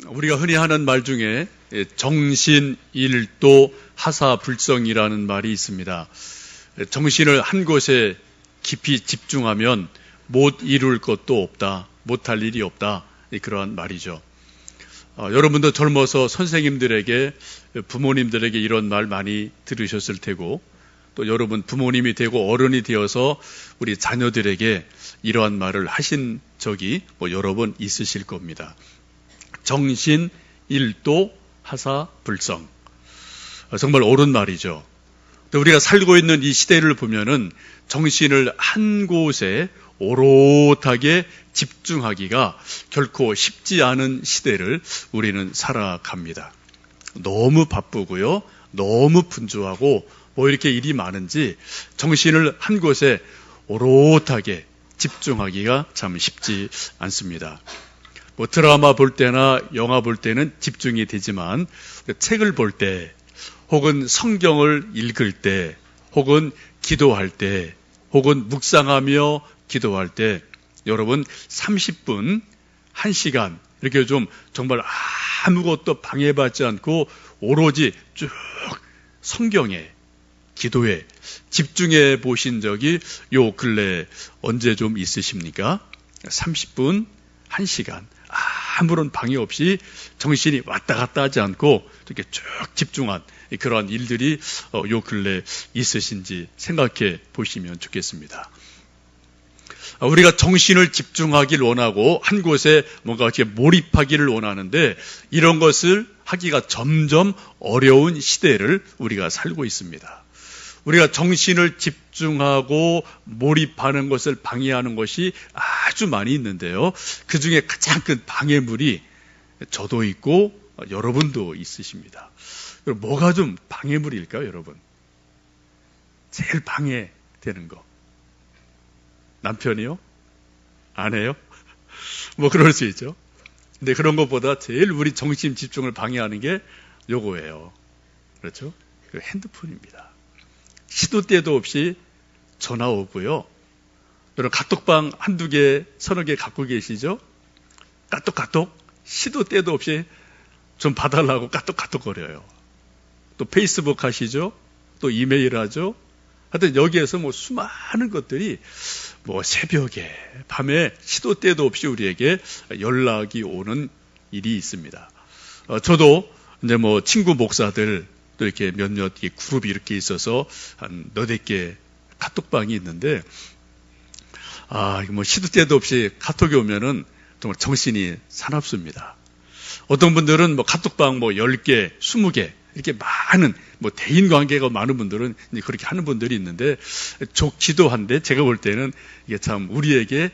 우리가 흔히 하는 말 중에 정신일도 하사불성이라는 말이 있습니다. 정신을 한 곳에 깊이 집중하면 못 이룰 것도 없다, 못할 일이 없다, 그러한 말이죠. 여러분도 젊어서 선생님들에게, 부모님들에게 이런 말 많이 들으셨을 테고, 또 여러분 부모님이 되고 어른이 되어서 우리 자녀들에게 이러한 말을 하신 적이 여러 번 있으실 겁니다. 정신일도 하사불성. 정말 옳은 말이죠. 우리가 살고 있는 이 시대를 보면은 정신을 한 곳에 오롯하게 집중하기가 결코 쉽지 않은 시대를 우리는 살아갑니다. 너무 바쁘고요, 너무 분주하고 이렇게 일이 많은지 정신을 한 곳에 오롯하게 집중하기가 참 쉽지 않습니다. 드라마 볼 때나 영화 볼 때는 집중이 되지만 책을 볼 때, 혹은 성경을 읽을 때, 혹은 기도할 때, 혹은 묵상하며 기도할 때, 여러분 30분, 1시간 이렇게 좀 정말 아무것도 방해받지 않고 오로지 쭉 성경에, 기도에 집중해 보신 적이 요 근래 언제 좀 있으십니까? 30분, 1시간 아무런 방해 없이 정신이 왔다 갔다 하지 않고 이렇게 쭉 집중한 그러한 일들이 요 근래 있으신지 생각해 보시면 좋겠습니다. 우리가 정신을 집중하길 원하고 한 곳에 뭔가 이렇게 몰입하기를 원하는데 이런 것을 하기가 점점 어려운 시대를 우리가 살고 있습니다. 우리가 정신을 집중하고 몰입하는 것을 방해하는 것이 아주 많이 있는데요. 그 중에 가장 큰 방해물이 저도 있고 여러분도 있으십니다. 뭐가 좀 방해물일까요, 여러분? 제일 방해되는 거. 남편이요? 아내요? 그럴 수 있죠. 근데 그런 것보다 제일 우리 정신 집중을 방해하는 게 요거예요. 그렇죠? 핸드폰입니다. 시도 때도 없이 전화 오고요. 여러분 카톡방 한두 개, 서너 개 갖고 계시죠? 까똑까똑 시도 때도 없이 좀 봐달라고 까똑까똑거려요. 또 페이스북 하시죠? 또 이메일 하죠? 하여튼 여기에서 수많은 것들이 새벽에, 밤에 시도 때도 없이 우리에게 연락이 오는 일이 있습니다. 저도 이제 친구 목사들 또 이렇게 몇몇 그룹이 이렇게 있어서 한 너댓 개 카톡방이 있는데, 시도 때도 없이 카톡이 오면은 정말 정신이 사납습니다. 어떤 분들은 카톡방 10개, 20개, 이렇게 많은, 대인 관계가 많은 분들은 그렇게 하는 분들이 있는데, 좋기도 한데, 제가 볼 때는 이게 참 우리에게,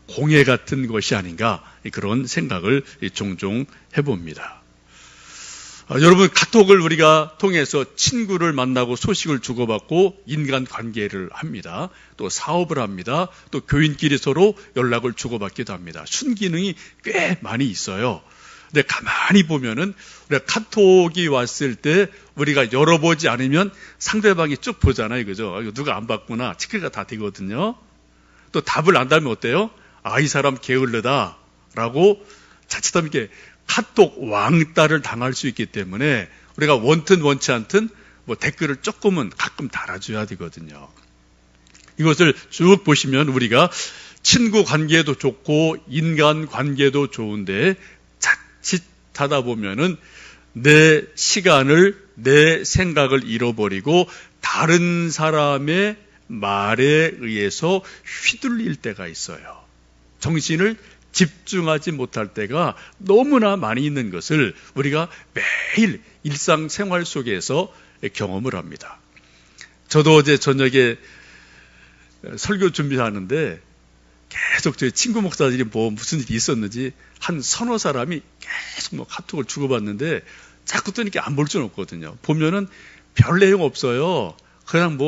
공해 같은 것이 아닌가, 그런 생각을 종종 해봅니다. 여러분, 카톡을 우리가 통해서 친구를 만나고 소식을 주고받고 인간 관계를 합니다. 또 사업을 합니다. 또 교인끼리 서로 연락을 주고받기도 합니다. 순기능이 꽤 많이 있어요. 근데 가만히 보면은 우리가 카톡이 왔을 때 우리가 열어보지 않으면 상대방이 쭉 보잖아요. 그죠? 이거 누가 안 봤구나. 체크가 다 되거든요. 또 답을 안 달면 어때요? 이 사람 게을르다. 라고 자칫하면 이렇게 카톡 왕따를 당할 수 있기 때문에 우리가 원튼 원치 않든 댓글을 조금은 가끔 달아줘야 되거든요. 이것을 쭉 보시면 우리가 친구 관계도 좋고 인간 관계도 좋은데 자칫하다 보면은 내 시간을, 내 생각을 잃어버리고 다른 사람의 말에 의해서 휘둘릴 때가 있어요. 정신을 집중하지 못할 때가 너무나 많이 있는 것을 우리가 매일 일상생활 속에서 경험을 합니다. 저도 어제 저녁에 설교 준비하는데 계속 저희 친구 목사들이 무슨 일이 있었는지 한 서너 사람이 계속 카톡을 주고받는데 자꾸 또 이렇게 안 볼 수는 없거든요. 보면은 별 내용 없어요. 그냥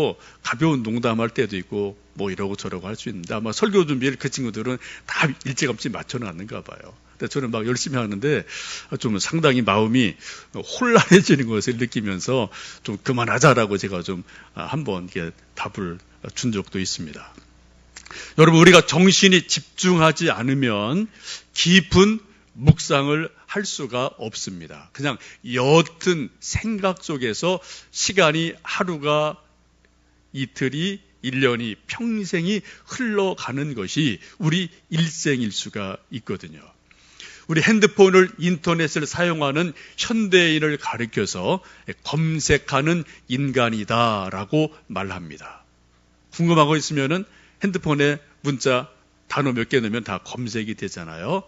가벼운 농담할 때도 있고 이러고 저러고 할 수 있는데 아마 설교 준비를 그 친구들은 다 일찌감치 맞춰놨는가 봐요. 근데 저는 막 열심히 하는데 좀 상당히 마음이 혼란해지는 것을 느끼면서 좀 그만하자라고 제가 좀 한번 이렇게 답을 준 적도 있습니다. 여러분, 우리가 정신이 집중하지 않으면 깊은 묵상을 할 수가 없습니다. 그냥 옅은 생각 속에서 시간이 하루가 이틀이 1년이 평생이 흘러가는 것이 우리 일생일 수가 있거든요. 우리 핸드폰을 인터넷을 사용하는 현대인을 가리켜서 검색하는 인간이다라고 말합니다. 궁금한 거 있으면은 핸드폰에 문자 단어 몇 개 넣으면 다 검색이 되잖아요.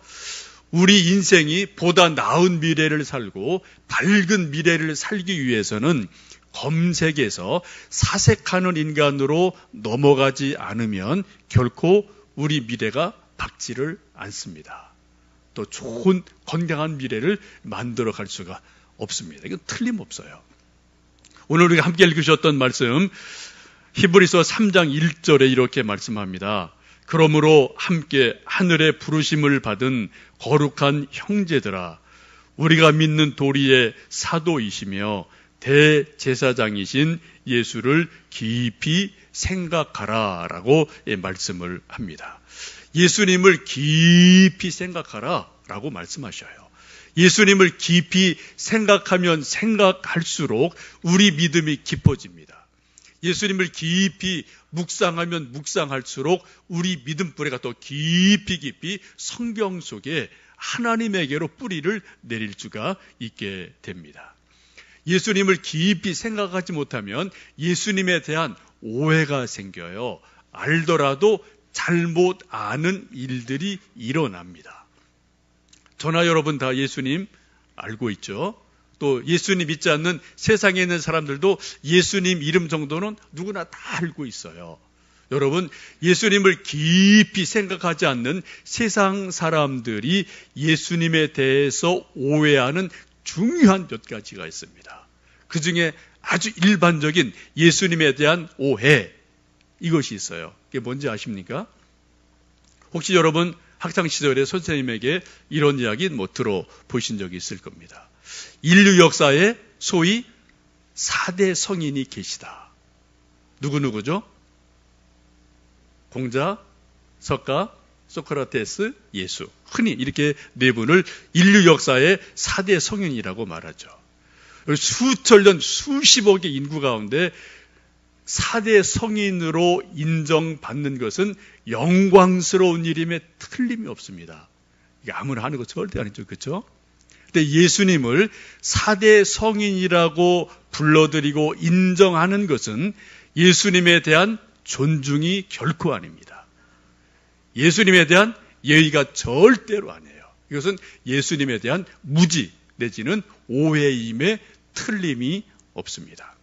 우리 인생이 보다 나은 미래를 살고 밝은 미래를 살기 위해서는 검색에서 사색하는 인간으로 넘어가지 않으면 결코 우리 미래가 밝지를 않습니다. 또 좋은 건강한 미래를 만들어 갈 수가 없습니다. 이건 틀림없어요. 오늘 우리가 함께 읽으셨던 말씀 히브리서 3장 1절에 이렇게 말씀합니다. 그러므로 함께 하늘의 부르심을 받은 거룩한 형제들아, 우리가 믿는 도리의 사도이시며 대제사장이신 예수를 깊이 생각하라 라고 말씀을 합니다. 예수님을 깊이 생각하라 라고 말씀하셔요. 예수님을 깊이 생각하면 생각할수록 우리 믿음이 깊어집니다. 예수님을 깊이 묵상하면 묵상할수록 우리 믿음 뿌리가 더 깊이 성경 속에 하나님에게로 뿌리를 내릴 수가 있게 됩니다. 예수님을 깊이 생각하지 못하면 예수님에 대한 오해가 생겨요. 알더라도 잘못 아는 일들이 일어납니다. 저나 여러분 다 예수님 알고 있죠? 또 예수님 믿지 않는 세상에 있는 사람들도 예수님 이름 정도는 누구나 다 알고 있어요. 여러분, 예수님을 깊이 생각하지 않는 세상 사람들이 예수님에 대해서 오해하는 중요한 몇 가지가 있습니다. 그 중에 아주 일반적인 예수님에 대한 오해, 이것이 있어요. 이게 뭔지 아십니까? 혹시 여러분 학창시절에 선생님에게 이런 이야기 들어보신 적이 있을 겁니다. 인류 역사에 소위 4대 성인이 계시다. 누구누구죠? 공자, 석가, 소크라테스, 예수. 흔히 이렇게 네 분을 인류 역사의 4대 성인이라고 말하죠. 수천 년, 수십억의 인구 가운데 4대 성인으로 인정받는 것은 영광스러운 일임에 틀림이 없습니다. 이게 아무나 하는 거 절대 아니죠. 그렇죠? 근데 예수님을 4대 성인이라고 불러드리고 인정하는 것은 예수님에 대한 존중이 결코 아닙니다. 예수님에 대한 예의가 절대로 아니에요. 이것은 예수님에 대한 무지 내지는 오해임에 틀림이 없습니다.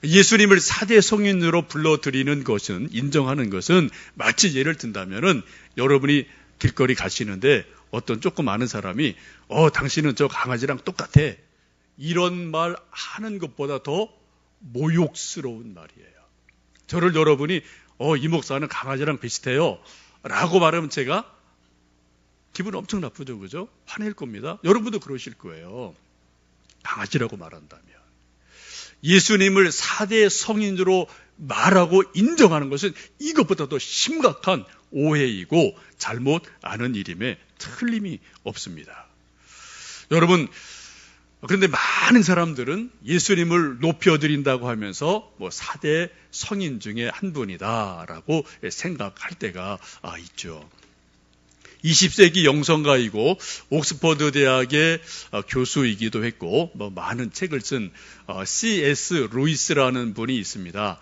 예수님을 4대 성인으로 불러드리는 것은, 인정하는 것은 마치 예를 든다면은 여러분이 길거리 가시는데 어떤 조금 아는 사람이 당신은 저 강아지랑 똑같아, 이런 말 하는 것보다 더 모욕스러운 말이에요. 저를 여러분이 이 목사는 강아지랑 비슷해요 라고 말하면 제가 기분 엄청 나쁘죠. 그죠? 화낼 겁니다. 여러분도 그러실 거예요. 강아지라고 말한다면. 예수님을 4대 성인으로 말하고 인정하는 것은 이것보다 더 심각한 오해이고 잘못 아는 일임에 틀림이 없습니다. 여러분, 그런데 많은 사람들은 예수님을 높여드린다고 하면서 4대 성인 중에 한 분이다라고 생각할 때가 있죠. 20세기 영성가이고 옥스퍼드 대학의 교수이기도 했고 많은 책을 쓴 C.S. 루이스라는 분이 있습니다.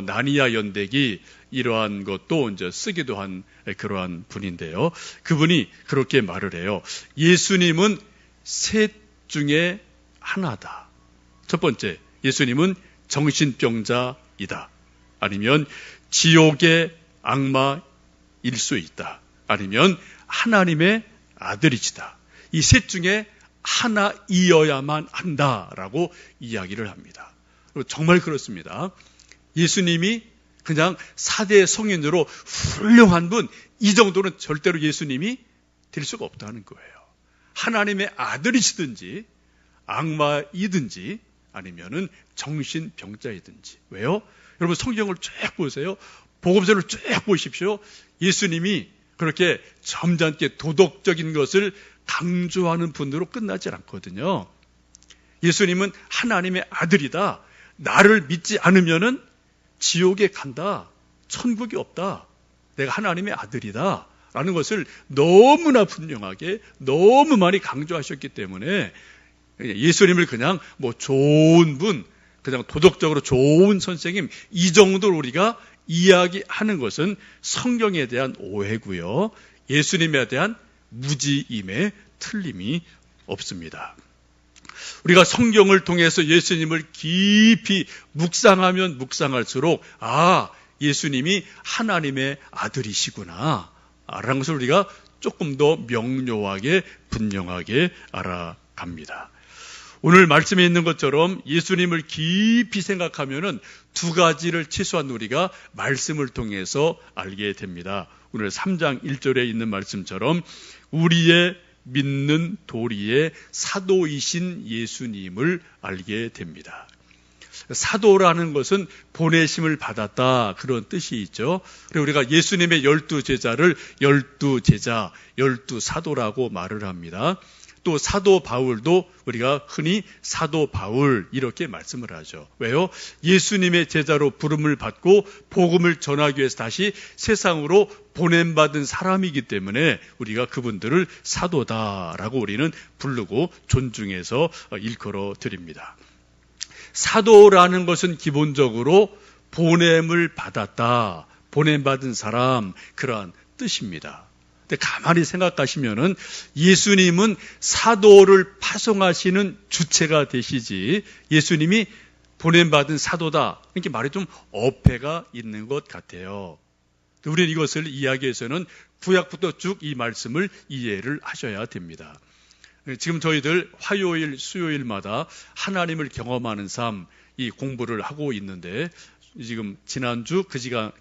나니아 연대기 이러한 것도 이제 쓰기도 한 그러한 분인데요. 그분이 그렇게 말을 해요. 예수님은 셋 중에 하나다. 첫 번째, 예수님은 정신병자이다. 아니면 지옥의 악마일 수 있다. 아니면 하나님의 아들이시다. 이 셋 중에 하나이어야만 한다라고 이야기를 합니다. 정말 그렇습니다. 예수님이 그냥 4대 성인으로 훌륭한 분, 이 정도는 절대로 예수님이 될 수가 없다는 거예요. 하나님의 아들이시든지 악마이든지 아니면은 정신병자이든지. 왜요? 여러분 성경을 쭉 보세요. 복음서를 쭉 보십시오. 예수님이 그렇게 점잖게 도덕적인 것을 강조하는 분으로 끝나지 않거든요. 예수님은 하나님의 아들이다. 나를 믿지 않으면은 지옥에 간다. 천국이 없다. 내가 하나님의 아들이다. 라는 것을 너무나 분명하게 너무 많이 강조하셨기 때문에 예수님을 그냥 뭐 좋은 분, 그냥 도덕적으로 좋은 선생님, 이 정도로 우리가 이야기하는 것은 성경에 대한 오해고요. 예수님에 대한 무지임에 틀림이 없습니다. 우리가 성경을 통해서 예수님을 깊이 묵상하면 묵상할수록 예수님이 하나님의 아들이시구나 라는 것을 우리가 조금 더 명료하게 분명하게 알아갑니다. 오늘 말씀에 있는 것처럼 예수님을 깊이 생각하면은 두 가지를 최소한 우리가 말씀을 통해서 알게 됩니다. 오늘 3장 1절에 있는 말씀처럼 우리의 믿는 도리의 사도이신 예수님을 알게 됩니다. 사도라는 것은 보내심을 받았다, 그런 뜻이 있죠. 그리고 우리가 예수님의 12제자를 12제자, 12사도라고 말을 합니다. 또 사도 바울도 우리가 흔히 사도 바울 이렇게 말씀을 하죠. 왜요? 예수님의 제자로 부름을 받고 복음을 전하기 위해서 다시 세상으로 보냄받은 사람이기 때문에 우리가 그분들을 사도다라고 우리는 부르고 존중해서 일컬어 드립니다. 사도라는 것은 기본적으로 보냄을 받았다, 보냄받은 사람, 그러한 뜻입니다. 근데 가만히 생각하시면은 예수님은 사도를 파송하시는 주체가 되시지 예수님이 보냄받은 사도다, 이렇게 말이 좀 어폐가 있는 것 같아요. 우리는 이것을 이야기해서는 구약부터 쭉 이 말씀을 이해를 하셔야 됩니다. 지금 저희들 화요일, 수요일마다 하나님을 경험하는 삶, 이 공부를 하고 있는데 지금 지난주,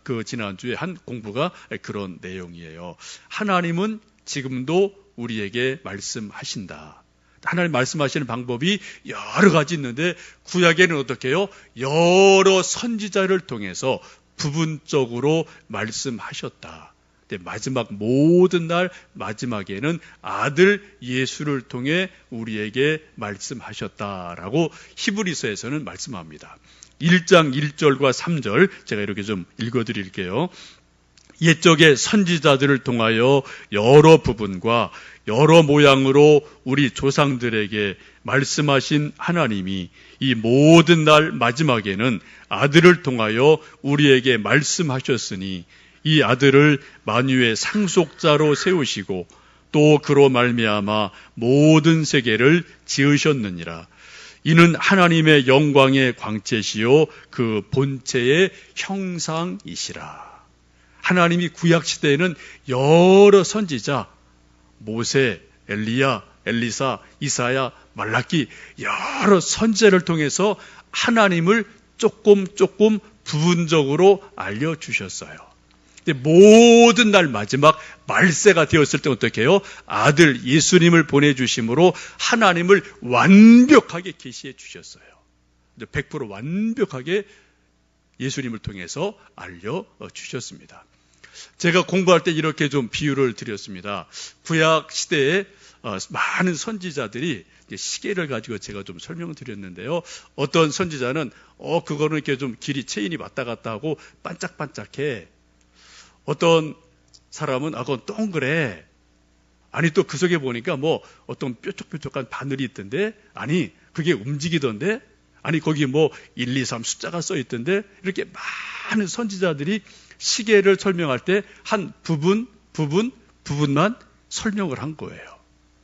그 지난주에 한 공부가 그런 내용이에요. 하나님은 지금도 우리에게 말씀하신다. 하나님 말씀하시는 방법이 여러 가지 있는데 구약에는 어떻게 해요? 여러 선지자를 통해서 부분적으로 말씀하셨다. 마지막 모든 날 마지막에는 아들 예수를 통해 우리에게 말씀하셨다라고 히브리서에서는 말씀합니다. 1장 1절과 3절 제가 이렇게 좀 읽어드릴게요. 옛적의 선지자들을 통하여 여러 부분과 여러 모양으로 우리 조상들에게 말씀하신 하나님이 이 모든 날 마지막에는 아들을 통하여 우리에게 말씀하셨으니 이 아들을 만유의 상속자로 세우시고 또 그로 말미암아 모든 세계를 지으셨느니라. 이는 하나님의 영광의 광채시요 그 본체의 형상이시라. 하나님이 구약시대에는 여러 선지자, 모세, 엘리야, 엘리사, 이사야, 말라기 여러 선지자를 통해서 하나님을 조금 부분적으로 알려주셨어요. 근데 모든 날 마지막 말세가 되었을 때 어떻게 해요? 아들 예수님을 보내주심으로 하나님을 완벽하게 계시해 주셨어요. 100% 완벽하게 예수님을 통해서 알려주셨습니다. 제가 공부할 때 이렇게 좀 비유를 드렸습니다. 구약 시대에 많은 선지자들이 시계를 가지고 제가 좀 설명을 드렸는데요. 어떤 선지자는 그거는 이렇게 좀 길이 체인이 왔다 갔다 하고 반짝반짝해. 어떤 사람은 그건 동그래. 아니 또 그 속에 보니까 뭐 어떤 뾰족뾰족한 바늘이 있던데, 아니 그게 움직이던데, 아니 거기 뭐 1, 2, 3 숫자가 써 있던데, 이렇게 많은 선지자들이 시계를 설명할 때 한 부분만 설명을 한 거예요.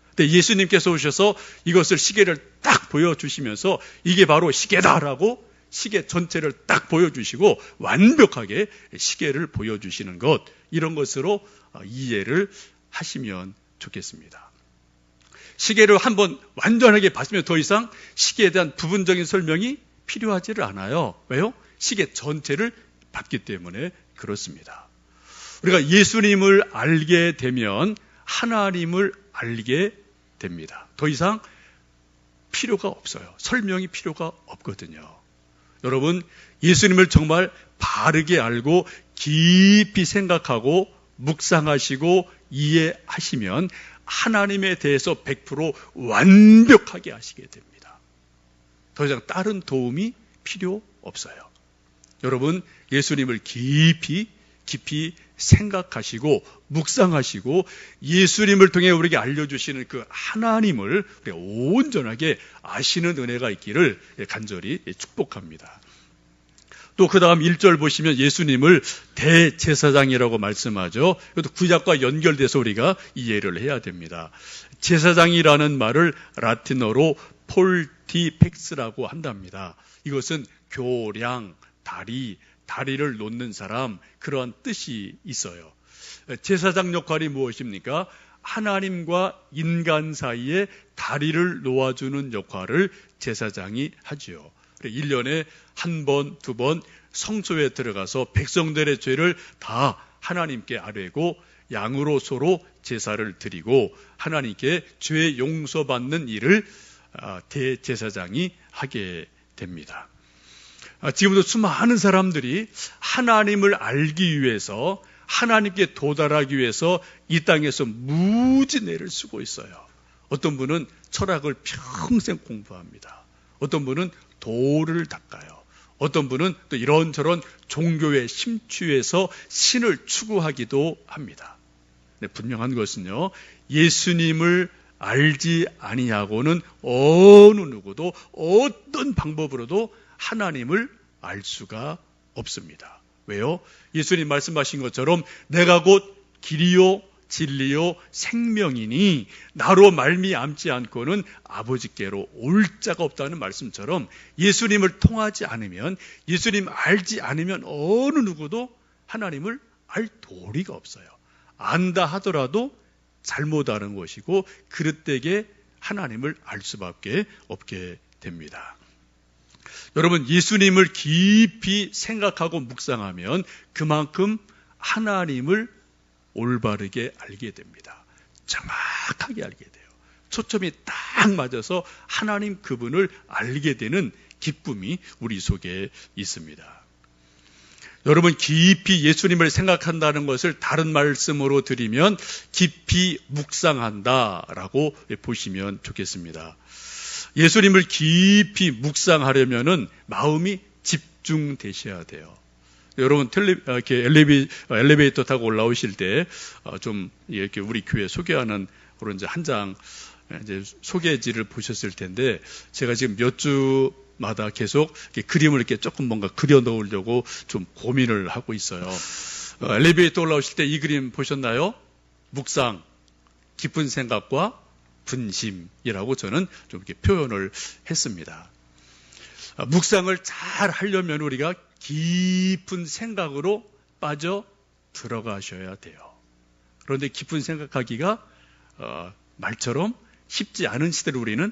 근데 예수님께서 오셔서 이것을 시계를 딱 보여주시면서 이게 바로 시계다라고 시계 전체를 딱 보여주시고 완벽하게 시계를 보여주시는 것, 이런 것으로 이해를 하시면 좋겠습니다. 시계를 한번 완전하게 봤으면 더 이상 시계에 대한 부분적인 설명이 필요하지를 않아요. 왜요? 시계 전체를 봤기 때문에 그렇습니다. 우리가 예수님을 알게 되면 하나님을 알게 됩니다. 더 이상 필요가 없어요. 설명이 필요가 없거든요. 여러분, 예수님을 정말 바르게 알고 깊이 생각하고 묵상하시고 이해하시면 하나님에 대해서 100% 완벽하게 아시게 됩니다. 더 이상 다른 도움이 필요 없어요. 여러분, 예수님을 깊이 생각하시고 묵상하시고 예수님을 통해 우리에게 알려주시는 그 하나님을 우리가 온전하게 아시는 은혜가 있기를 간절히 축복합니다. 또 그 다음 1절 보시면 예수님을 대제사장이라고 말씀하죠. 이것도 구약과 연결돼서 우리가 이해를 해야 됩니다. 제사장이라는 말을 라틴어로 폴티펙스라고 한답니다. 이것은 교량, 다리를 놓는 사람, 그러한 뜻이 있어요. 제사장 역할이 무엇입니까? 하나님과 인간 사이에 다리를 놓아주는 역할을 제사장이 하지요. 1년에 한 번, 두 번 성소에 들어가서 백성들의 죄를 다 하나님께 아뢰고 양으로 소로 제사를 드리고 하나님께 죄 용서받는 일을 대제사장이 하게 됩니다. 지금도 수많은 사람들이 하나님을 알기 위해서, 하나님께 도달하기 위해서 이 땅에서 무진 애를 쓰고 있어요. 어떤 분은 철학을 평생 공부합니다. 어떤 분은 돌을 닦아요. 어떤 분은 또 이런저런 종교에 심취해서 신을 추구하기도 합니다. 네, 분명한 것은요, 예수님을 알지 아니하고는 어느 누구도 어떤 방법으로도 하나님을 알 수가 없습니다. 왜요? 예수님 말씀하신 것처럼 내가 곧 길이요 진리요 생명이니 나로 말미암지 않고는 아버지께로 올 자가 없다는 말씀처럼 예수님을 통하지 않으면, 예수님 알지 않으면 어느 누구도 하나님을 알 도리가 없어요. 안다 하더라도 잘못 아는 것이고 그릇되게 하나님을 알 수밖에 없게 됩니다. 여러분, 예수님을 깊이 생각하고 묵상하면 그만큼 하나님을 올바르게 알게 됩니다. 정확하게 알게 돼요. 초점이 딱 맞아서 하나님 그분을 알게 되는 기쁨이 우리 속에 있습니다. 여러분, 깊이 예수님을 생각한다는 것을 다른 말씀으로 드리면 깊이 묵상한다라고 보시면 좋겠습니다. 예수님을 깊이 묵상하려면은 마음이 집중되셔야 돼요. 여러분, 이렇게 엘리베이터 타고 올라오실 때, 좀, 이렇게 우리 교회 소개하는 그런 이제 한 장, 이제 소개지를 보셨을 텐데, 제가 지금 몇 주마다 계속 이렇게 그림을 이렇게 조금 뭔가 그려 넣으려고 좀 고민을 하고 있어요. 엘리베이터 올라오실 때 이 그림 보셨나요? 묵상, 깊은 생각과 분심이라고 저는 좀 이렇게 표현을 했습니다. 묵상을 잘 하려면 우리가 깊은 생각으로 빠져 들어가셔야 돼요. 그런데 깊은 생각하기가 말처럼 쉽지 않은 시대를 우리는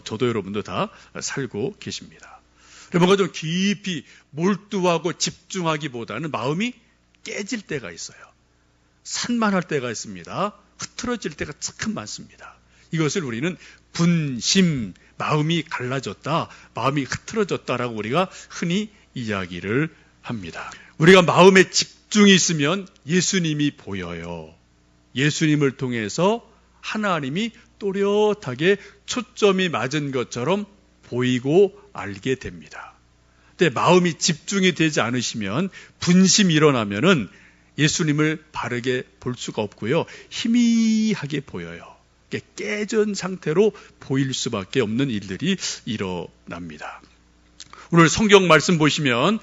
저도 여러분도 다 살고 계십니다. 뭔가 좀 깊이 몰두하고 집중하기보다는 마음이 깨질 때가 있어요. 산만할 때가 있습니다. 흐트러질 때가 참 많습니다. 이것을 우리는 분심, 마음이 갈라졌다, 마음이 흐트러졌다라고 우리가 흔히 이야기를 합니다. 우리가 마음에 집중이 있으면 예수님이 보여요. 예수님을 통해서 하나님이 또렷하게 초점이 맞은 것처럼 보이고 알게 됩니다. 근데 마음이 집중이 되지 않으시면 분심이 일어나면은 예수님을 바르게 볼 수가 없고요. 희미하게 보여요. 깨진 상태로 보일 수밖에 없는 일들이 일어납니다. 오늘 성경 말씀 보시면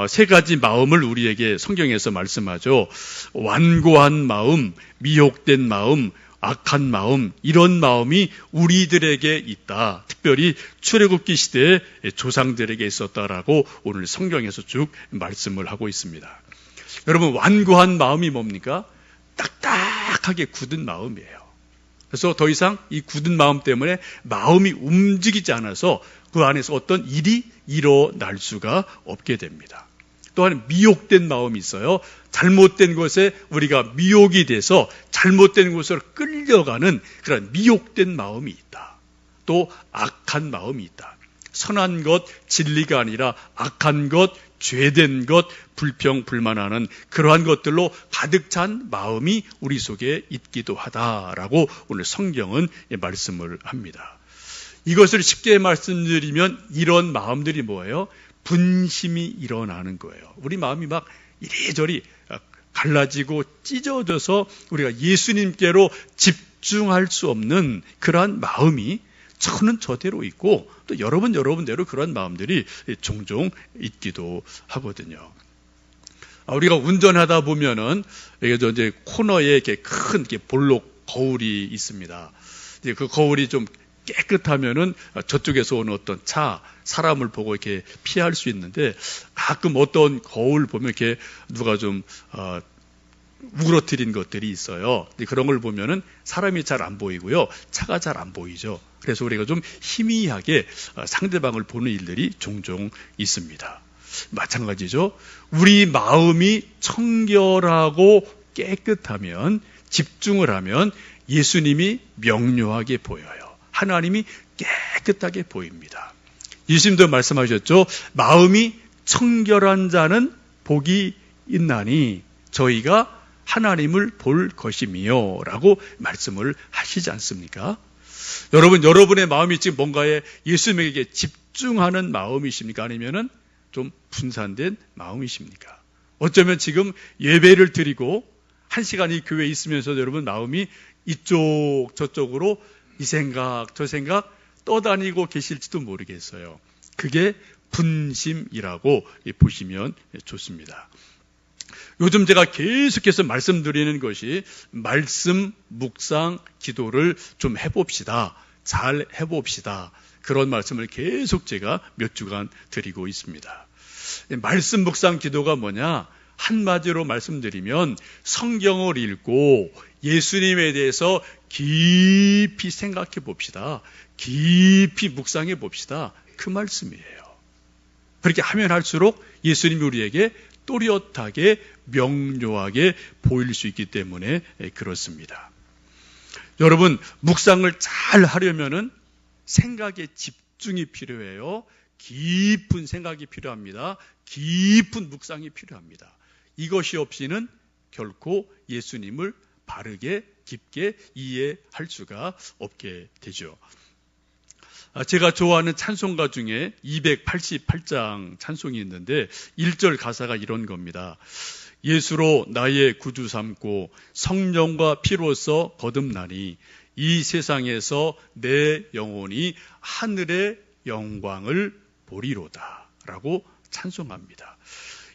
세 가지 마음을 우리에게 성경에서 말씀하죠. 완고한 마음, 미혹된 마음, 악한 마음, 이런 마음이 우리들에게 있다. 특별히 출애굽기 시대의 조상들에게 있었다라고 오늘 성경에서 쭉 말씀을 하고 있습니다. 여러분, 완고한 마음이 뭡니까? 딱딱하게 굳은 마음이에요. 그래서 더 이상 이 굳은 마음 때문에 마음이 움직이지 않아서 그 안에서 어떤 일이 일어날 수가 없게 됩니다. 또한 미혹된 마음이 있어요. 잘못된 것에 우리가 미혹이 돼서 잘못된 곳으로 끌려가는 그런 미혹된 마음이 있다. 또 악한 마음이 있다. 선한 것, 진리가 아니라 악한 것, 죄된 것, 불평, 불만하는 그러한 것들로 가득 찬 마음이 우리 속에 있기도 하다라고 오늘 성경은 말씀을 합니다. 이것을 쉽게 말씀드리면 이런 마음들이 뭐예요? 분심이 일어나는 거예요. 우리 마음이 막 이리저리 갈라지고 찢어져서 우리가 예수님께로 집중할 수 없는 그러한 마음이 저는 저대로 있고 또 여러분대로 그런 마음들이 종종 있기도 하거든요. 우리가 운전하다 보면은 이제 코너에 이렇게 큰 볼록 거울이 있습니다. 이제 그 거울이 좀 깨끗하면은 저쪽에서 오는 어떤 사람을 보고 이렇게 피할 수 있는데 가끔 어떤 거울 보면 이렇게 누가 좀 우그러뜨린 것들이 있어요. 그런 걸 보면은 사람이 잘 안 보이고요. 차가 잘 안 보이죠. 그래서 우리가 좀 희미하게 상대방을 보는 일들이 종종 있습니다. 마찬가지죠. 우리 마음이 청결하고 깨끗하면, 집중을 하면 예수님이 명료하게 보여요. 하나님이 깨끗하게 보입니다. 예수님도 말씀하셨죠. 마음이 청결한 자는 복이 있나니 저희가 하나님을 볼 것이며 라고 말씀을 하시지 않습니까? 여러분의 마음이 지금 뭔가에 예수님에게 집중하는 마음이십니까? 아니면은 좀 분산된 마음이십니까? 어쩌면 지금 예배를 드리고 1시간 이 교회에 있으면서 여러분 마음이 이쪽 저쪽으로 이 생각 저 생각 떠다니고 계실지도 모르겠어요. 그게 분심이라고 보시면 좋습니다. 요즘 제가 계속해서 말씀드리는 것이 말씀, 묵상, 기도를 좀 해봅시다. 잘 해봅시다. 그런 말씀을 계속 제가 몇 주간 드리고 있습니다. 말씀, 묵상, 기도가 뭐냐? 한마디로 말씀드리면 성경을 읽고 예수님에 대해서 깊이 생각해 봅시다. 깊이 묵상해 봅시다. 그 말씀이에요. 그렇게 하면 할수록 예수님이 우리에게 또렷하게 명료하게 보일 수 있기 때문에 그렇습니다. 여러분, 묵상을 잘 하려면은 생각에 집중이 필요해요. 깊은 생각이 필요합니다. 깊은 묵상이 필요합니다. 이것이 없이는 결코 예수님을 바르게 깊게 이해할 수가 없게 되죠. 제가 좋아하는 찬송가 중에 288장 찬송이 있는데 1절 가사가 이런 겁니다. 예수로 나의 구주 삼고 성령과 피로써 거듭나니 이 세상에서 내 영혼이 하늘의 영광을 보리로다 라고 찬송합니다.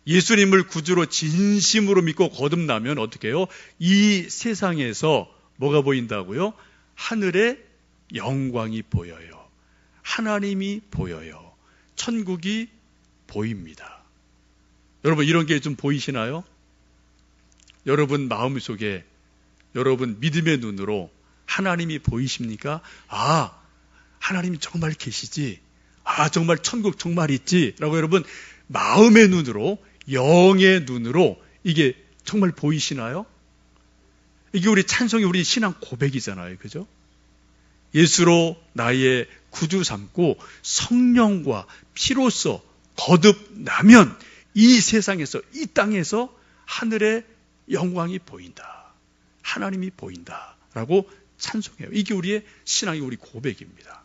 예수님을 구주로 진심으로 믿고 거듭나면 어떻게 해요? 이 세상에서 뭐가 보인다고요? 하늘의 영광이 보여요. 하나님이 보여요. 천국이 보입니다. 여러분 이런 게 좀 보이시나요? 여러분 마음속에 여러분 믿음의 눈으로 하나님이 보이십니까? 아, 하나님이 정말 계시지. 아, 정말 천국 정말 있지. 라고 여러분 마음의 눈으로 영의 눈으로 이게 정말 보이시나요? 이게 우리 찬송이 우리 신앙 고백이잖아요. 그죠? 예수로 나의 구주 삼고 성령과 피로써 거듭나면 이 세상에서 이 땅에서 하늘의 영광이 보인다. 하나님이 보인다. 라고 찬송해요. 이게 우리의 신앙이 우리 고백입니다.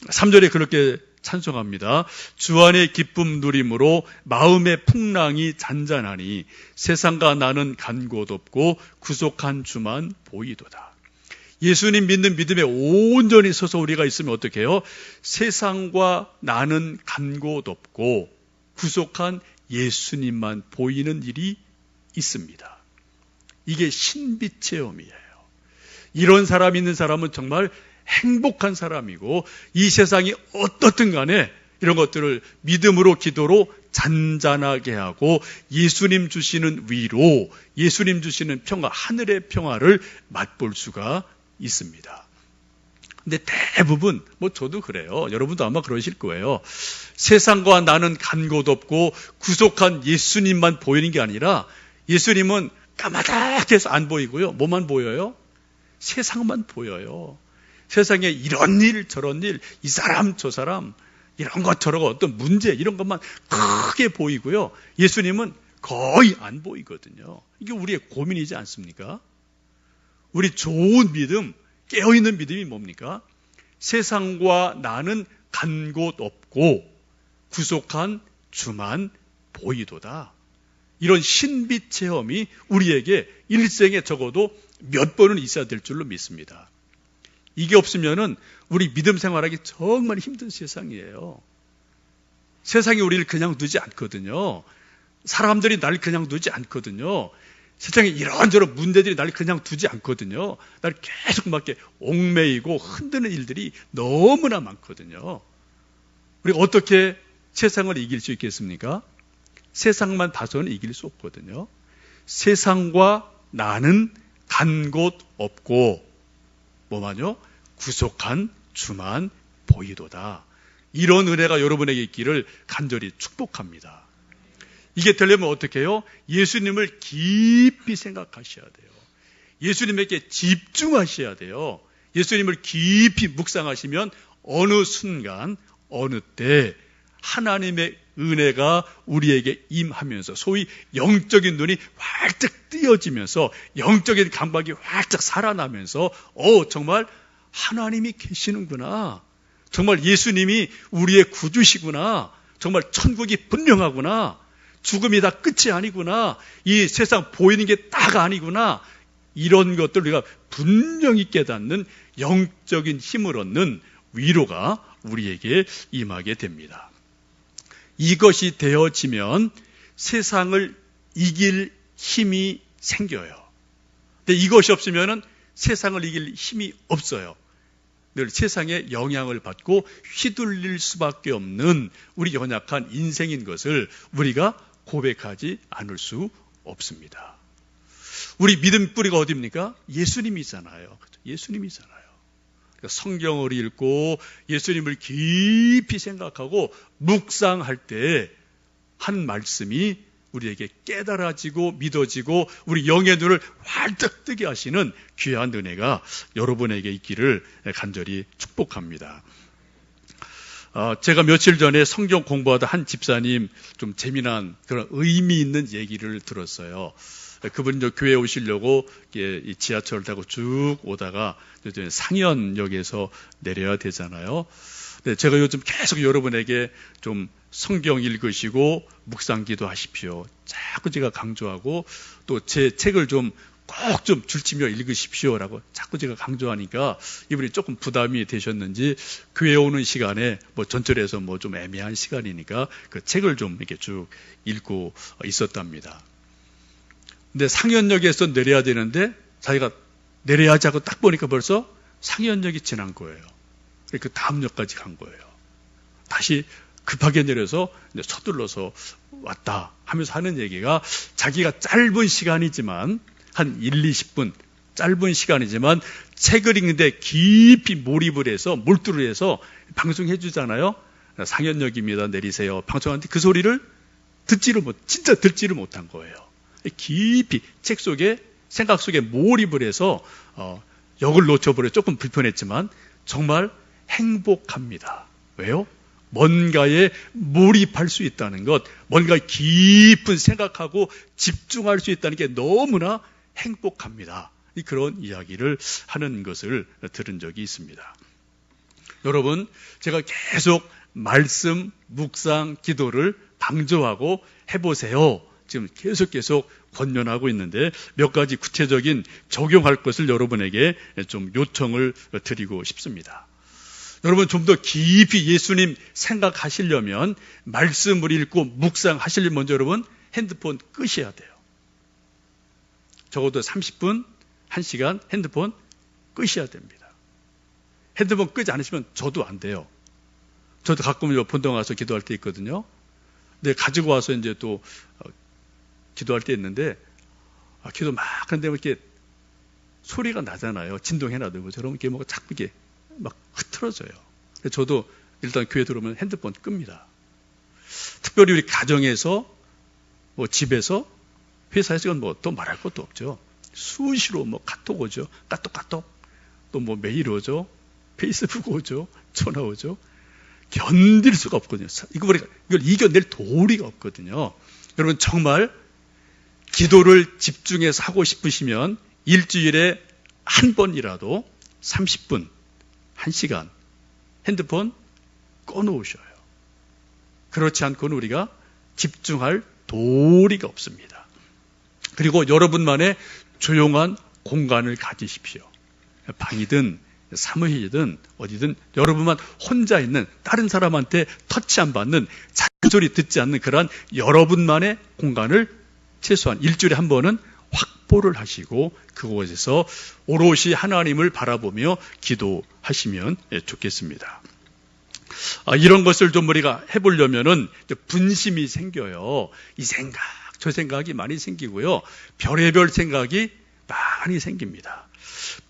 3절에 그렇게 찬송합니다. 주 안의 기쁨 누림으로 마음의 풍랑이 잔잔하니 세상과 나는 간 곳 없고 구속한 주만 보이도다. 예수님 믿는 믿음에 온전히 서서 우리가 있으면 어떻게 해요? 세상과 나는 간 곳 없고 구속한 예수님만 보이는 일이 있습니다. 이게 신비 체험이에요. 이런 사람 있는 사람은 정말 행복한 사람이고 이 세상이 어떻든 간에 이런 것들을 믿음으로 기도로 잔잔하게 하고 예수님 주시는 위로, 예수님 주시는 평화, 하늘의 평화를 맛볼 수가 있습니다. 근데 대부분 저도 그래요. 여러분도 아마 그러실 거예요. 세상과 나는 간 곳 없고 구속한 예수님만 보이는 게 아니라 예수님은 까마득해서 안 보이고요. 뭐만 보여요? 세상만 보여요. 세상에 이런 일 저런 일, 이 사람 저 사람 이런 것처럼 어떤 문제 이런 것만 크게 보이고요. 예수님은 거의 안 보이거든요. 이게 우리의 고민이지 않습니까? 우리 좋은 믿음, 깨어있는 믿음이 뭡니까? 세상과 나는 간 곳 없고 구속한 주만 보이도다. 이런 신비 체험이 우리에게 일생에 적어도 몇 번은 있어야 될 줄로 믿습니다. 이게 없으면은 우리 믿음 생활하기 정말 힘든 세상이에요. 세상이 우리를 그냥 두지 않거든요. 사람들이 날 그냥 두지 않거든요. 세상에 이런저런 문제들이 날 그냥 두지 않거든요. 날 계속 막 이렇게 얽매이고 흔드는 일들이 너무나 많거든요. 우리가 어떻게 세상을 이길 수 있겠습니까? 세상만 봐서는 이길 수 없거든요. 세상과 나는 간 곳 없고 뭐만요? 구속한 주만 보이도다. 이런 은혜가 여러분에게 있기를 간절히 축복합니다. 이게 되려면 어떻게 해요? 예수님을 깊이 생각하셔야 돼요. 예수님에게 집중하셔야 돼요. 예수님을 깊이 묵상하시면 어느 순간 어느 때 하나님의 은혜가 우리에게 임하면서 소위 영적인 눈이 활짝 띄어지면서 영적인 감각이 활짝 살아나면서 정말 하나님이 계시는구나. 정말 예수님이 우리의 구주시구나. 정말 천국이 분명하구나. 죽음이 다 끝이 아니구나. 이 세상 보이는 게 다가 아니구나. 이런 것들 우리가 분명히 깨닫는 영적인 힘을 얻는 위로가 우리에게 임하게 됩니다. 이것이 되어지면 세상을 이길 힘이 생겨요. 근데 이것이 없으면 세상을 이길 힘이 없어요. 늘 세상의 영향을 받고 휘둘릴 수밖에 없는 우리 연약한 인생인 것을 우리가 고백하지 않을 수 없습니다. 우리 믿음 뿌리가 어디입니까? 예수님이잖아요. 예수님이잖아요. 성경을 읽고 예수님을 깊이 생각하고 묵상할 때 한 말씀이 우리에게 깨달아지고 믿어지고 우리 영의 눈을 활짝 뜨게 하시는 귀한 은혜가 여러분에게 있기를 간절히 축복합니다. 제가 며칠 전에 성경 공부하다 한 집사님 좀 재미난 그런 의미 있는 얘기를 들었어요. 그분이 교회에 오시려고 지하철을 타고 쭉 오다가 상현역에서 내려야 되잖아요. 제가 요즘 계속 여러분에게 좀 성경 읽으시고 묵상기도 하십시오. 자꾸 제가 강조하고 또 제 책을 좀 꼭 좀 줄치며 읽으십시오라고 자꾸 제가 강조하니까 이분이 조금 부담이 되셨는지 교회 오는 시간에 전철에서 좀 애매한 시간이니까 그 책을 좀 이렇게 쭉 읽고 있었답니다. 근데 상현역에서 내려야 되는데 자기가 내려야지 하고 딱 보니까 벌써 상현역이 지난 거예요. 그 다음 역까지 간 거예요. 다시 급하게 내려서 서둘러서 왔다 하면서 하는 얘기가 자기가 짧은 시간이지만 한 1, 20분 짧은 시간이지만 책을 읽는데 깊이 몰입을 해서 몰두를 해서 방송해 주잖아요. 상현역입니다. 내리세요. 방송하는데 그 소리를 진짜 듣지를 못한 거예요. 깊이 책 속에 생각 속에 몰입을 해서 역을 놓쳐버려 조금 불편했지만 정말 행복합니다. 왜요? 뭔가에 몰입할 수 있다는 것, 뭔가 깊은 생각하고 집중할 수 있다는 게 너무나 행복합니다. 그런 이야기를 하는 것을 들은 적이 있습니다. 여러분, 제가 계속 말씀, 묵상, 기도를 강조하고 해보세요. 지금 계속 권면하고 있는데 몇 가지 구체적인 적용할 것을 여러분에게 좀 요청을 드리고 싶습니다. 여러분 좀 더 깊이 예수님 생각하시려면 말씀을 읽고 묵상하시려면 먼저 여러분 핸드폰 끄셔야 돼요. 적어도 30분, 1시간 핸드폰 끄셔야 됩니다. 핸드폰 끄지 않으시면 저도 안 돼요. 저도 가끔 본당 와서 기도할 때 있거든요. 근데 가지고 와서 이제 또 기도할 때 있는데 기도 막 하는데 이렇게 소리가 나잖아요. 진동해놔도 저런 게 뭐가 자꾸 이게 막 흐트러져요. 저도 일단 교회 들어오면 핸드폰 끕니다. 특별히 우리 가정에서 집에서 회사에서 또 말할 것도 없죠. 수시로 카톡 오죠. 까똑 또 메일 오죠. 페이스북 오죠. 전화 오죠. 견딜 수가 없거든요. 이걸 이겨낼 도리가 없거든요. 여러분 정말 기도를 집중해서 하고 싶으시면 일주일에 한 번이라도 30분, 1시간 핸드폰 꺼놓으셔요. 그렇지 않고는 우리가 집중할 도리가 없습니다. 그리고 여러분만의 조용한 공간을 가지십시오. 방이든 사무실이든 어디든 여러분만 혼자 있는, 다른 사람한테 터치 안 받는, 잔소리 듣지 않는 그러한 여러분만의 공간을 최소한 일주일에 한 번은 확보를 하시고 그곳에서 오롯이 하나님을 바라보며 기도하시면 좋겠습니다. 이런 것을 좀 우리가 해보려면은 분심이 생겨요. 이 생각, 저 생각이 많이 생기고요. 별의별 생각이 많이 생깁니다.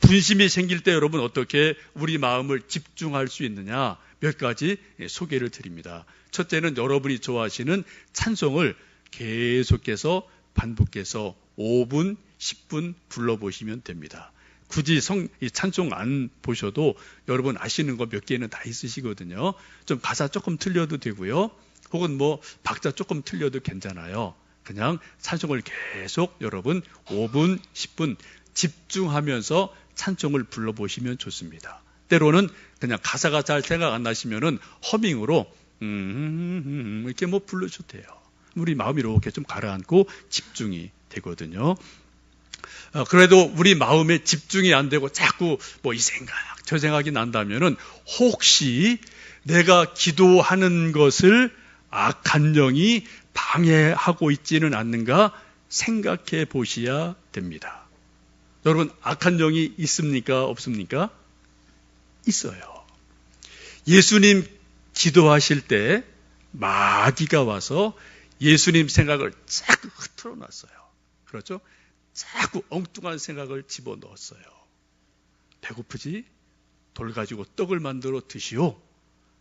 분심이 생길 때 여러분 어떻게 우리 마음을 집중할 수 있느냐, 몇 가지 소개를 드립니다. 첫째는 여러분이 좋아하시는 찬송을 계속해서 반복해서 5분, 10분 불러보시면 됩니다. 굳이 이 찬송 안 보셔도 여러분 아시는 거 몇 개는 다 있으시거든요. 좀 가사 조금 틀려도 되고요. 혹은 뭐 박자 조금 틀려도 괜찮아요. 그냥 찬송을 계속 여러분 5분, 10분 집중하면서 찬송을 불러보시면 좋습니다. 때로는 그냥 가사가 잘 생각 안 나시면은 허밍으로 이렇게 뭐 불러줘도 돼요. 우리 마음이 이렇게 좀 가라앉고 집중이 되거든요. 그래도 우리 마음에 집중이 안 되고 자꾸 뭐 이 생각, 저 생각이 난다면은 혹시 내가 기도하는 것을 악한 영이 방해하고 있지는 않는가 생각해 보셔야 됩니다. 여러분, 악한 영이 있습니까? 없습니까? 있어요. 예수님 기도하실 때 마귀가 와서 예수님 생각을 자꾸 흐트러 놨어요. 그렇죠? 자꾸 엉뚱한 생각을 집어넣었어요. 배고프지? 돌 가지고 떡을 만들어 드시오.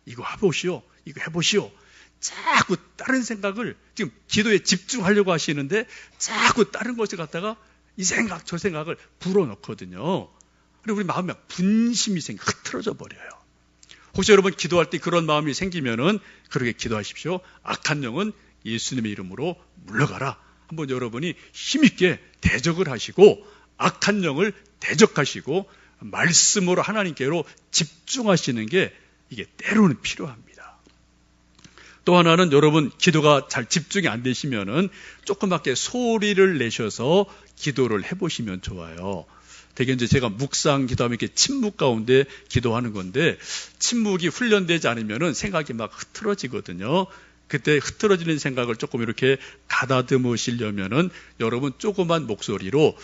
이거 해보시오. 이거 해보시오. 자꾸 다른 생각을, 지금 기도에 집중하려고 하시는데 자꾸 다른 것을 갖다가 이 생각 저 생각을 불어넣거든요. 그리고 우리 마음에 분심이 흐트러져 버려요. 혹시 여러분 기도할 때 그런 마음이 생기면은 그렇게 기도하십시오. 악한 영은 예수님의 이름으로 물러가라. 한번 여러분이 힘있게 대적을 하시고 악한 영을 대적하시고 말씀으로 하나님께로 집중하시는 게 이게 때로는 필요합니다. 또 하나는 여러분 기도가 잘 집중이 안 되시면은 조그맣게 소리를 내셔서 기도를 해보시면 좋아요. 대개 이제 제가 묵상 기도하면 이렇게 침묵 가운데 기도하는 건데 침묵이 훈련되지 않으면은 생각이 막 흐트러지거든요. 그때 흐트러지는 생각을 조금 이렇게 가다듬으시려면은 여러분 조그만 목소리로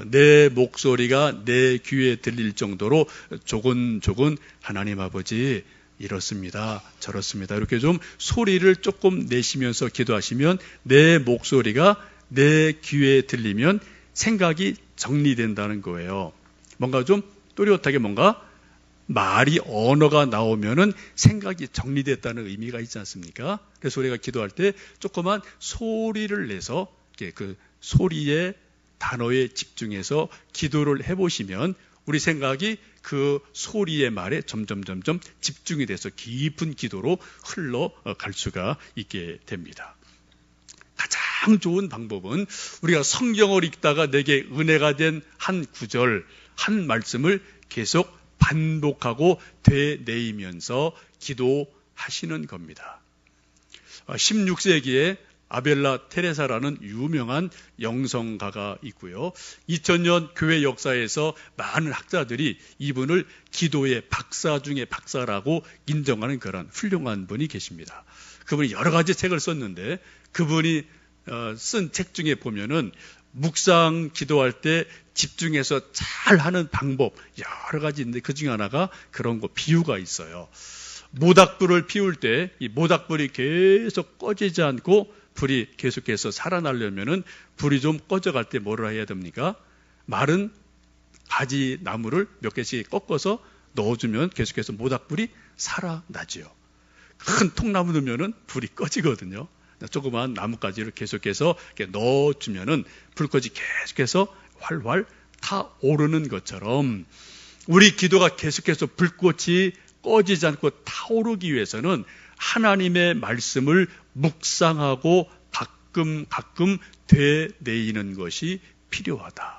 내 목소리가 내 귀에 들릴 정도로 조근조근 하나님 아버지 이렇습니다. 저렇습니다. 이렇게 좀 소리를 조금 내시면서 기도하시면 내 목소리가 내 귀에 들리면 생각이 정리된다는 거예요. 뭔가 좀 또렷하게 뭔가 말이 언어가 나오면은 생각이 정리됐다는 의미가 있지 않습니까? 그래서 우리가 기도할 때 조그만 소리를 내서 그 소리의 단어에 집중해서 기도를 해보시면 우리 생각이 그 소리의 말에 점점 집중이 돼서 깊은 기도로 흘러갈 수가 있게 됩니다. 가장 좋은 방법은 우리가 성경을 읽다가 내게 은혜가 된 한 구절, 한 말씀을 계속 반복하고 되뇌이면서 기도하시는 겁니다. 16세기에 아벨라 테레사라는 유명한 영성가가 있고요. 2000년 교회 역사에서 많은 학자들이 이분을 기도의 박사 중에 박사라고 인정하는 그런 훌륭한 분이 계십니다. 그분이 여러 가지 책을 썼는데 그분이 쓴 책 중에 보면은 묵상 기도할 때 집중해서 잘 하는 방법 여러 가지 있는데 그 중에 하나가 그런 거 비유가 있어요. 모닥불을 피울 때 이 모닥불이 계속 꺼지지 않고 불이 계속해서 살아나려면은 불이 좀 꺼져갈 때 뭐를 해야 됩니까? 마른 가지 나무를 몇 개씩 꺾어서 넣어주면 계속해서 모닥불이 살아나죠. 큰 통나무 넣으면은 불이 꺼지거든요. 조그마한 나뭇가지를 계속해서 넣어주면은 불꽃이 계속해서 활활 타오르는 것처럼 우리 기도가 계속해서 불꽃이 꺼지지 않고 타오르기 위해서는 하나님의 말씀을 묵상하고 가끔 되뇌이는 것이 필요하다.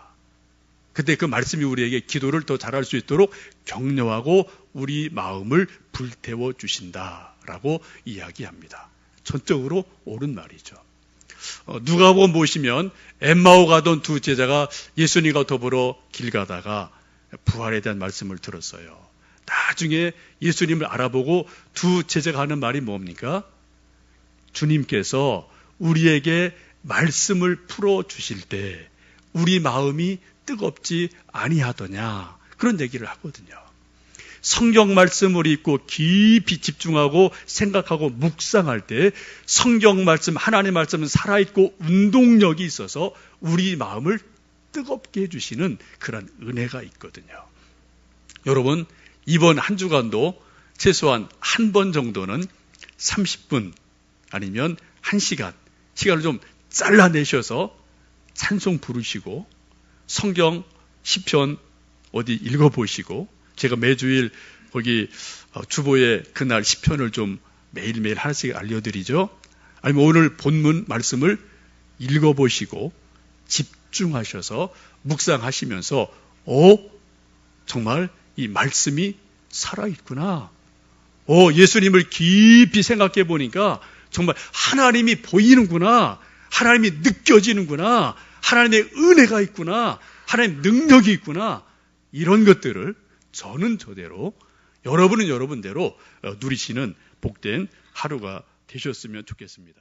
그때 그 말씀이 우리에게 기도를 더 잘할 수 있도록 격려하고 우리 마음을 불태워 주신다라고 이야기합니다. 전적으로 옳은 말이죠. 누가복음 보시면 엠마오 가던 두 제자가 예수님과 더불어 길 가다가 부활에 대한 말씀을 들었어요. 나중에 예수님을 알아보고 두 제자가 하는 말이 뭡니까? 주님께서 우리에게 말씀을 풀어 주실 때 우리 마음이 뜨겁지 아니하더냐, 그런 얘기를 하거든요. 성경 말씀을 읽고 깊이 집중하고 생각하고 묵상할 때 성경 말씀, 하나님 말씀은 살아있고 운동력이 있어서 우리 마음을 뜨겁게 해주시는 그런 은혜가 있거든요. 여러분, 이번 한 주간도 최소한 한 번 정도는 30분 아니면 1시간, 시간을 좀 잘라내셔서 찬송 부르시고 성경 시편 어디 읽어보시고, 제가 매주일 거기 주보에 그날 시편을 좀 매일매일 하나씩 알려드리죠. 아니면 오늘 본문 말씀을 읽어보시고 집중하셔서 묵상하시면서 정말 이 말씀이 살아있구나. 예수님을 깊이 생각해 보니까 정말 하나님이 보이는구나. 하나님이 느껴지는구나. 하나님의 은혜가 있구나. 하나님의 능력이 있구나. 이런 것들을 저는 저대로, 여러분은 여러분대로 누리시는 복된 하루가 되셨으면 좋겠습니다.